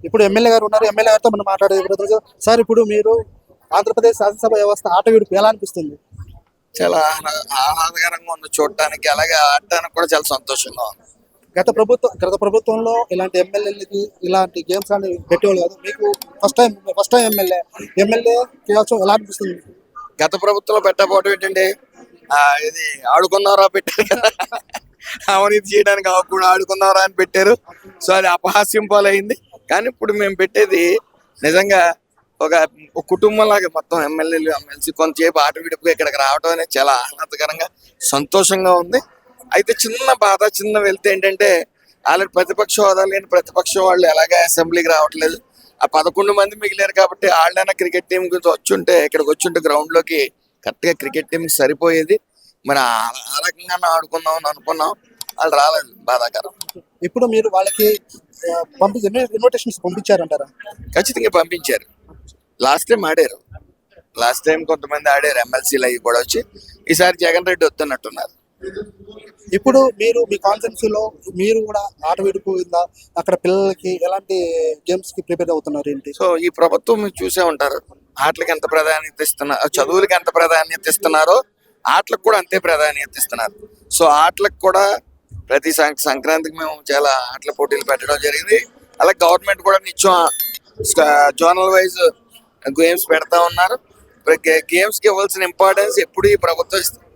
ఇప్పుడు ఎమ్మెల్యే గారు ఉన్నారు. ఎమ్మెల్యే గారితో మనం మాట్లాడేది. సార్, ఇప్పుడు మీరు ఆంధ్రప్రదేశ్ శాసనసభ వ్యవస్థ ఆట విడుపు ఎలా అనిపిస్తుంది? చాలా ఆహ్లాదకరంగా ఉంది చూడటానికి, అలాగే ఆడటానికి కూడా చాలా సంతోషంగా ఉంది. గత ప్రభుత్వంలో ఇలాంటి ఎమ్మెల్యేలకి ఇలాంటి గేమ్స్ అని పెట్టేవాళ్ళు కాదు. మీకు ఫస్ట్ టైం ఎమ్మెల్యే చేయవచ్చు, ఎలా అనిపిస్తుంది? గత ప్రభుత్వంలో పెట్టకపోవడం ఏంటంటే ఇది ఆడుకున్నారా పెట్టారు కదా, అవినీతి చేయడానికి కూడా ఆడుకున్నారా అని పెట్టారు. సో అది అపహాస్యం పాలైంది. కానీ ఇప్పుడు మేము పెట్టేది నిజంగా ఒక కుటుంబం లాగా మొత్తం ఎమ్మెల్యేలు ఎమ్మెల్సీ కొంతసేపు ఆట విడుపుగా ఇక్కడికి రావడం అనేది చాలా ఆహ్లాదకరంగా సంతోషంగా ఉంది. అయితే చిన్న బాధ చిన్న వెళ్తే ఏంటంటే ఆల్రెడీ ప్రతిపక్ష హోదా లేని ప్రతిపక్షం వాళ్ళు ఎలాగే అసెంబ్లీకి రావట్లేదు. ఆ 11 మంది మిగిలారు కాబట్టి వాళ్ళైనా క్రికెట్ టీం గురించి వచ్చుంటే ఇక్కడికి వచ్చుంటే గ్రౌండ్ లోకి కరెక్ట్ గా క్రికెట్ టీం సరిపోయేది. మరి ఆ రకంగా ఆడుకుందాం అని అనుకున్నాం, వాళ్ళు రాలేదు, బాధాకరం. ఇప్పుడు మీరు వాళ్ళకి ఇన్విటేషన్స్ పంపించారంటారా? ఖచ్చితంగా పంపించారు. లాస్ట్ టైం ఆడారు, లాస్ట్ టైం కొంతమంది ఆడారు ఎమ్మెల్సీలు అవి కూడా వచ్చి. ఈసారి జగన్ రెడ్డి వస్తున్నట్టున్నారు. ఇప్పుడు మీరు మీ కాన్స్టిట్యూన్సీలో మీరు కూడా ఆట విడుపు ఉందా? అక్కడ పిల్లలకి ఎలాంటి గేమ్స్ కి ప్రిపేర్ అవుతున్నారు ఏంటి? సో ఈ ప్రభుత్వం మీరు చూసే ఉంటారు, ఆటలకు ఎంత ప్రాధాన్యత ఇస్తున్నారు, చదువులకు ఎంత ప్రాధాన్యత ఇస్తున్నారో ఆటలకు కూడా అంతే ప్రాధాన్యత ఇస్తున్నారు. సో ఆటలకు కూడా ప్రతి సంక్రాంతికి మేము చాలా ఆటల పోటీలు పెట్టడం జరిగింది. అలాగే గవర్నమెంట్ కూడా నిత్యం జోనల్ వైజ్ గేమ్స్ పెడతా ఉన్నారు. గేమ్స్ కి ఇవ్వాల్సిన ఇంపార్టెన్స్ ఎప్పుడు ఈ ప్రభుత్వం ఇస్తుంది.